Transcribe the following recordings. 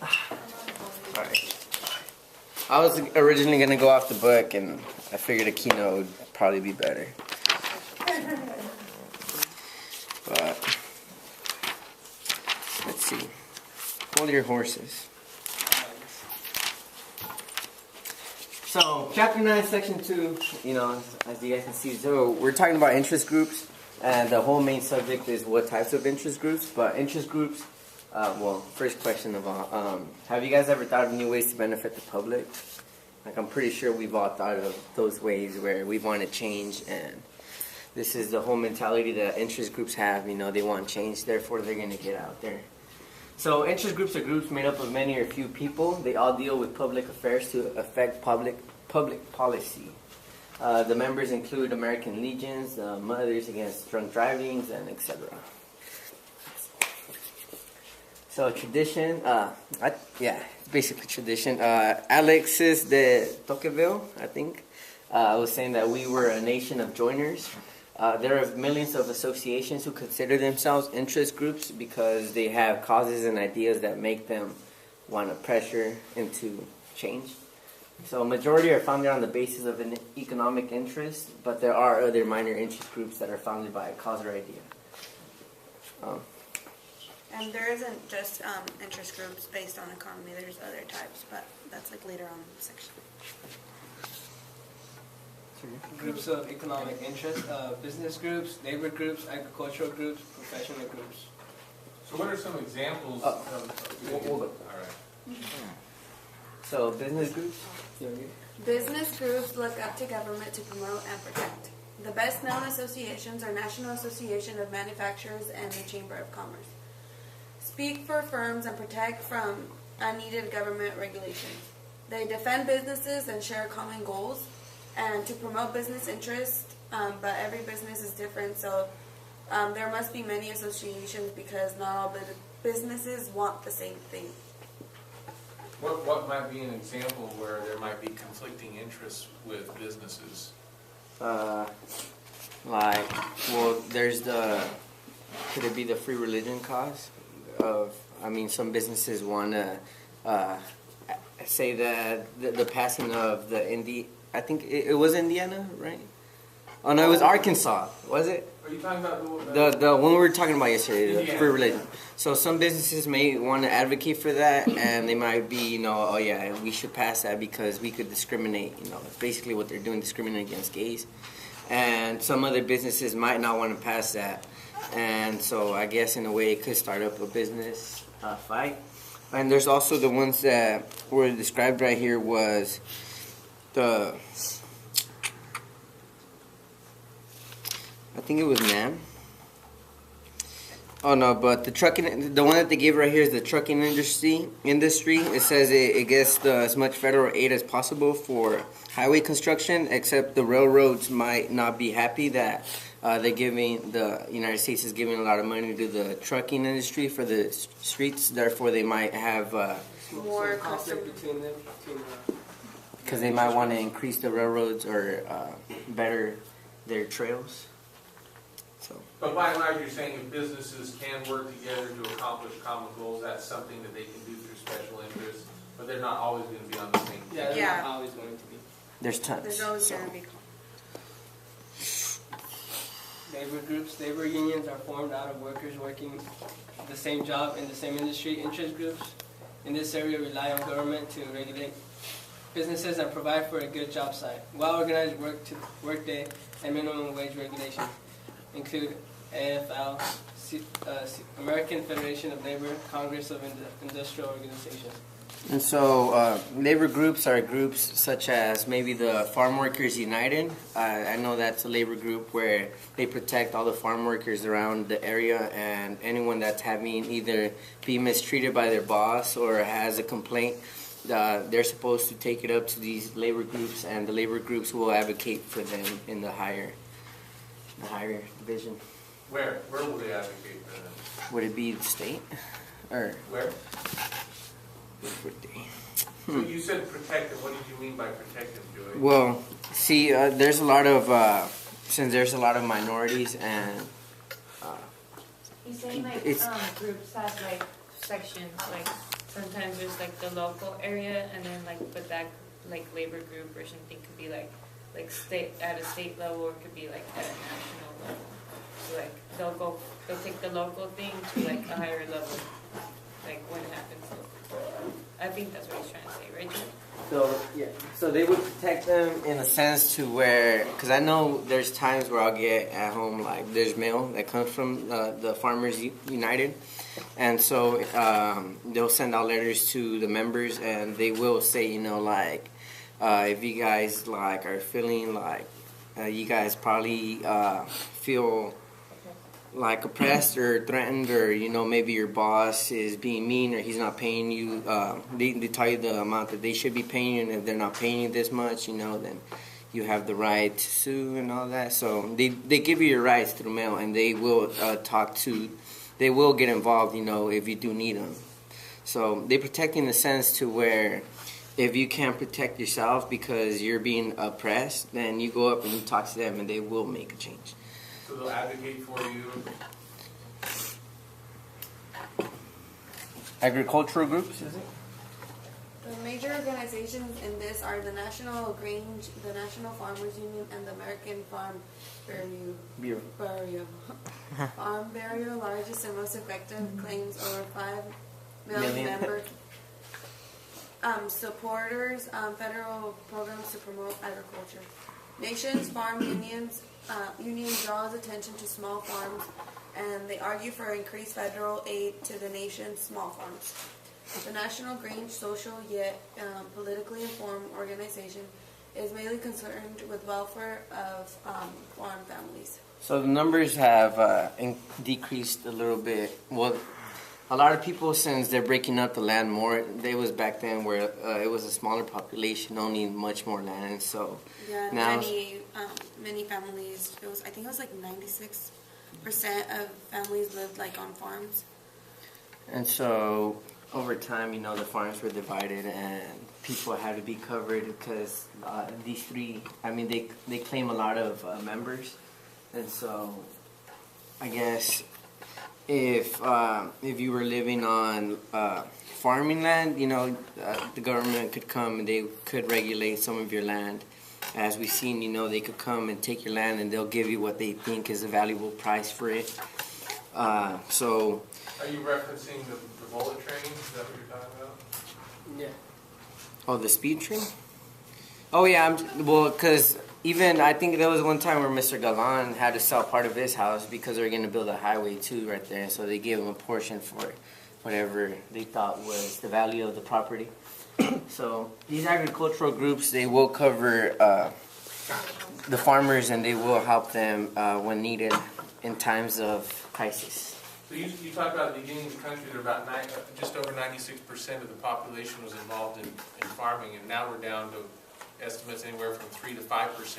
Alright. I was originally going to go off the book, and I figured a keynote would probably be better. But, let's see. Hold your horses. So, Chapter 9, Section 2, as you guys can see, so we're talking about interest groups, and the whole main subject is what types of interest groups. But interest groups, first question of all, have you guys ever thought of new ways to benefit the public? Like, I'm pretty sure we've all thought of those ways where we want to change, and this is the whole mentality that interest groups have. They want change, therefore they're going to get out there. So interest groups are groups made up of many or few people. They all deal with public affairs to affect public policy. The members include American Legions, Mothers Against Drunk Drivings, and etc. So tradition, it's basically tradition. Alexis de Tocqueville, I think, was saying that we were a nation of joiners. There are millions of associations who consider themselves interest groups because they have causes and ideas that make them want to pressure into change. So a majority are founded on the basis of an economic interest, but there are other minor interest groups that are founded by a cause or idea. And there isn't just interest groups based on economy. There's other types, but that's like later on in the section. Groups of economic interest, business groups, labor groups, agricultural groups, professional groups. So what are some examples All right. So business groups? Business groups look up to government to promote and protect. The best known associations are National Association of Manufacturers and the Chamber of Commerce. Speak for firms and protect from unneeded government regulations. They defend businesses and share common goals and to promote business interest, but every business is different, so there must be many associations because not all businesses want the same thing. What might be an example where there might be conflicting interests with businesses? There's could it be the free religion cause? Some businesses want to say that the passing of I think it was Indiana, right? Oh no, it was Arkansas, was it? Are you talking about the one we were talking about yesterday, the Indiana. free religion. So some businesses may want to advocate for that, and they might be, we should pass that because we could discriminate. Basically what they're doing, discriminating against gays. And some other businesses might not want to pass that, and so I guess in a way it could start up a business fight. And there's also the ones that were described right here was I think it was NAM. Oh no, but the one that they gave right here is the trucking industry. It says it gets as much federal aid as possible for highway construction, except the railroads might not be happy that the United States is giving a lot of money to the trucking industry for the streets. Therefore, they might have More conflict between them. because they might want to increase the railroads or better their trails. So. But by and large, you're saying if businesses can work together to accomplish common goals, that's something that they can do through special interests, but they're not always going to be on the same team. Yeah, they're Yeah. not always going to be. There's tons. There's always going to be. Labor groups, labor unions are formed out of workers working the same job in the same industry. Interest groups in this area rely on government to regulate businesses and provide for a good job site. Well-organized workday and minimum wage regulations include AFL, American Federation of Labor, Congress of Industrial Organizations. And so labor groups are groups such as maybe the Farm Workers United. I know that's a labor group where they protect all the farm workers around the area, and anyone that's having either be mistreated by their boss or has a complaint, they're supposed to take it up to these labor groups, and the labor groups will advocate for them in the higher division. Where will they advocate for them? Would it be the state? Or Where? would they? So you said protect them. What did you mean by protect them, Joey? Well, see, there's a lot of since there's a lot of minorities and He's saying like It's- groups have like sections like sometimes there's like the local area, and then like but that like labor group or something could be like state at a state level, or it could be like at a national level. So like they'll take the local thing to like a higher level, like when it happens. I think that's what he's trying to say, right, Joe? So yeah, so they would protect them in a sense to where, because I know there's times where I'll get at home like there's mail that comes from the Farmers United, and so they'll send out letters to the members, and they will say, you know, like if you guys like are feeling like you guys probably feel like oppressed or threatened, or you know maybe your boss is being mean or he's not paying you, they tell you the amount that they should be paying you, and if they're not paying you this much, you know, then you have the right to sue and all that. So they give you your rights through mail, and they will they will get involved, you know, if you do need them. So they protect you in the sense to where if you can't protect yourself because you're being oppressed, then you go up and you talk to them, and they will make a change. So they'll advocate for you. Agricultural groups, is it? The major organizations in this are the National Grange, the National Farmers Union, and the American Farm Bureau. Farm Bureau, largest and most effective, claims over 5 million member supporters, federal programs to promote agriculture. Nations Farm Unions union draws attention to small farms, and they argue for increased federal aid to the nation's small farms. The National Grange, social yet politically informed organization, is mainly concerned with welfare of farm families. So the numbers have decreased a little bit. Well, a lot of people, since they're breaking up the land more, there was back then where it was a smaller population, owning much more land. So yeah, now many families. I think it was like 96% of families lived like on farms. And so over time, you know, the farms were divided, and people had to be covered because these three. I mean, they claim a lot of members, and so I guess. If you were living on farming land, you know, the government could come and they could regulate some of your land. As we've seen, you know, they could come and take your land, and they'll give you what they think is a valuable price for it. So. Are you referencing the bullet train? Is that what you're talking about? Yeah. Oh, the speed train? Oh yeah, because even I think there was one time where Mr. Galan had to sell part of his house because they were going to build a highway too right there, and so they gave him a portion for whatever they thought was the value of the property. So these agricultural groups, they will cover the farmers, and they will help them when needed in times of crisis. So you talked about at the beginning of the country, there about just over 96% of the population was involved in farming, and now we're down to estimates anywhere from 3 to 5%.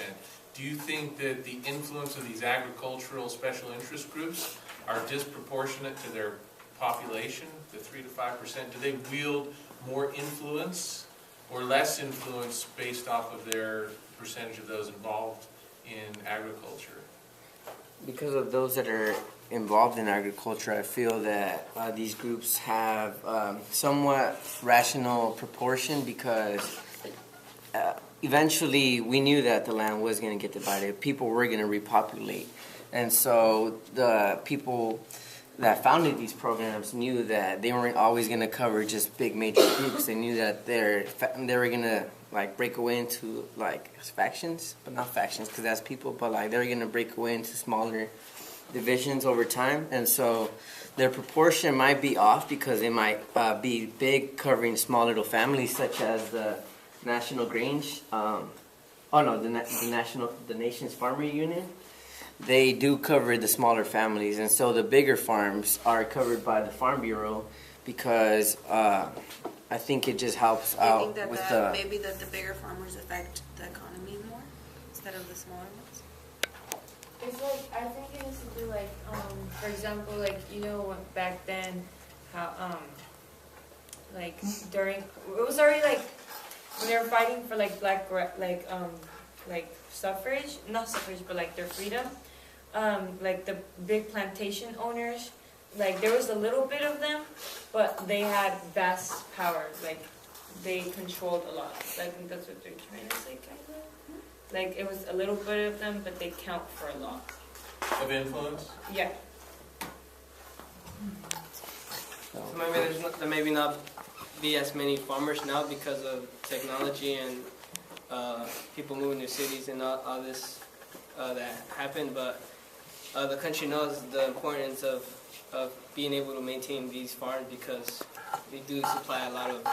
Do you think that the influence of these agricultural special interest groups are disproportionate to their population, the 3 to 5%? Do they wield more influence or less influence based off of their percentage of those involved in agriculture? Because of those that are involved in agriculture, I feel that these groups have somewhat rational proportion, because eventually we knew that the land was going to get divided. People were going to repopulate. And so the people that founded these programs knew that they weren't always going to cover just big major groups. They knew that they were going to like break away into like factions, but not factions because that's people, but like they were going to break away into smaller divisions over time. And so their proportion might be off because they might be big covering small little families, such as the National Grange, the Nation's Farmer Union. They do cover the smaller families, and so the bigger farms are covered by the Farm Bureau because I think it just helps out with the. Maybe the bigger farmers affect the economy more instead of the smaller ones. It's like, I think it has to do like, for example, like, you know, back then, how, like, during, it was already like, when they were fighting for like like suffrage, not suffrage, but like their freedom, like the big plantation owners, like there was a little bit of them, but they had vast powers. Like they controlled a lot. Like, I think that's what they're trying to say, kind of. Like it was a little bit of them, but they count for a lot. Of influence? Yeah. So maybe there maybe not be as many farmers now because of technology and people moving to cities and all this that happened. But the country knows the importance of being able to maintain these farms because they do supply a lot of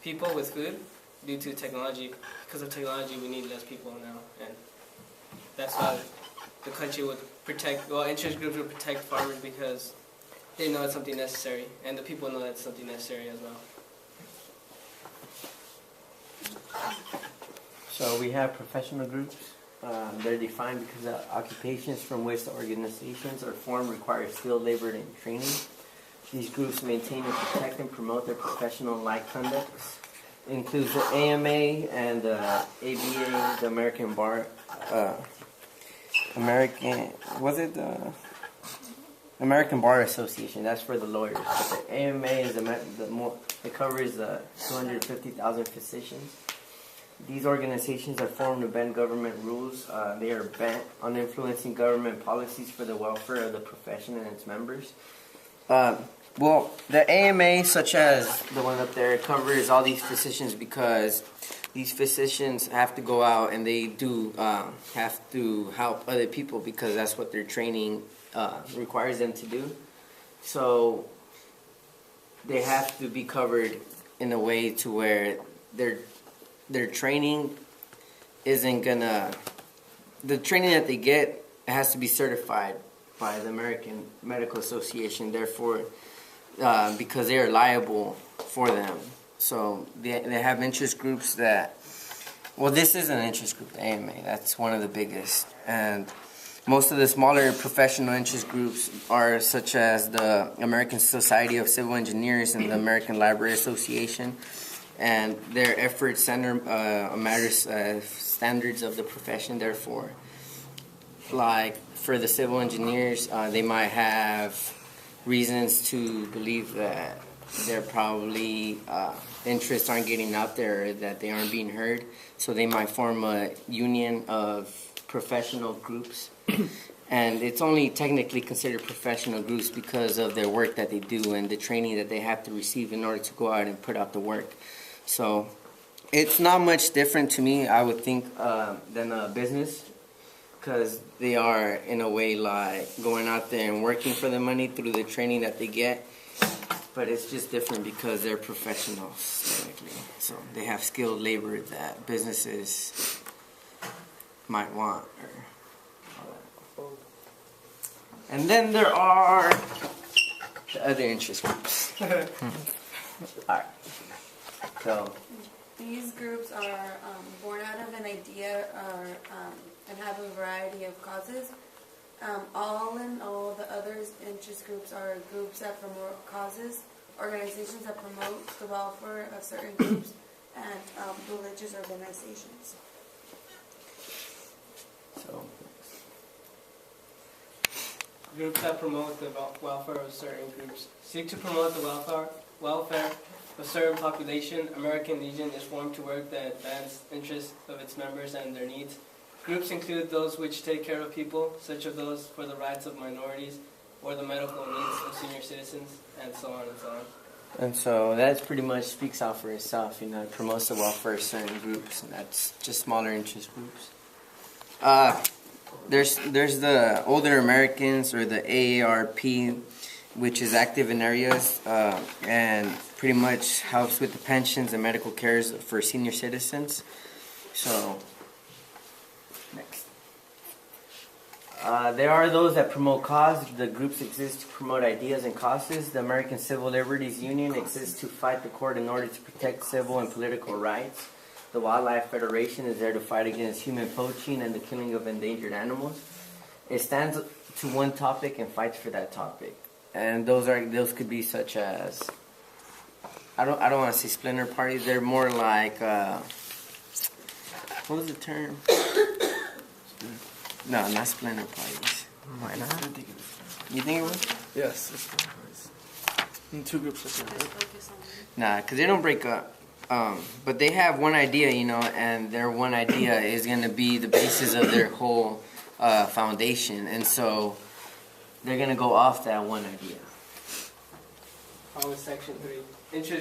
people with food due to technology. Because of technology, we need less people now, and that's why the country would protect. Well, interest groups would protect farmers because they know it's something necessary, and the people know that's something necessary as well. So we have professional groups. They're defined because the occupations from which the organizations are formed require skilled labor and training. These groups maintain and protect and promote their professional life conducts. It includes the AMA and the ABA, the American Bar, American Bar Association. That's for the lawyers. But the AMA is it covers 250,000 physicians. These organizations are formed to bend government rules. They are bent on influencing government policies for the welfare of the profession and its members. Well, the AMA, such as the one up there, covers all these physicians because these physicians have to go out and they do have to help other people because that's what their training requires them to do. So they have to be covered in a way to where their training isn't gonna, the training that they get has to be certified by the American Medical Association, therefore, because they are liable for them. So they have interest groups that, well, this is an interest group, the AMA, that's one of the biggest. And most of the smaller professional interest groups are such as the American Society of Civil Engineers and the American Library Association. And their efforts center on matters standards of the profession. Therefore, like for the civil engineers, they might have reasons to believe that their probably interests aren't getting out there, that they aren't being heard. So they might form a union of professional groups. And it's only technically considered professional groups because of their work that they do and the training that they have to receive in order to go out and put out the work. So it's not much different to me, I would think, than a business, because they are in a way like going out there and working for the money through the training that they get. But it's just different because they're professionals, technically. So they have skilled labor that businesses might want. And then there are the other interest groups. Alright. So these groups are born out of an idea and have a variety of causes. All in all, the other interest groups are groups that promote causes, organizations that promote the welfare of certain groups, and religious organizations. So Groups that promote the welfare of certain groups seek to promote the welfare of certain population. American Legion is formed to work the advanced interests of its members and their needs. Groups include those which take care of people, such as those for the rights of minorities or the medical needs of senior citizens, and so on and so on. And so that pretty much speaks out for itself, you know, it promotes the welfare of certain groups, and that's just smaller interest groups. There's the Older Americans, or the AARP, which is active in areas and pretty much helps with the pensions and medical cares for senior citizens. So, next. There are those that promote cause. The groups exist to promote ideas and causes. The American Civil Liberties Union exists to fight the court in order to protect civil and political rights. The Wildlife Federation is there to fight against human poaching and the killing of endangered animals. It stands to one topic and fights for that topic. And those could be such as, I don't want to say splinter parties. They're more like what was the term? No, not splinter parties. Why not? You think it was? Yes. And two groups of Just people. focus on them. Nah, because they don't break up. But they have one idea, you know, and their one idea is going to be the basis of their whole foundation. And so they're going to go off that one idea. On with section 3. Interest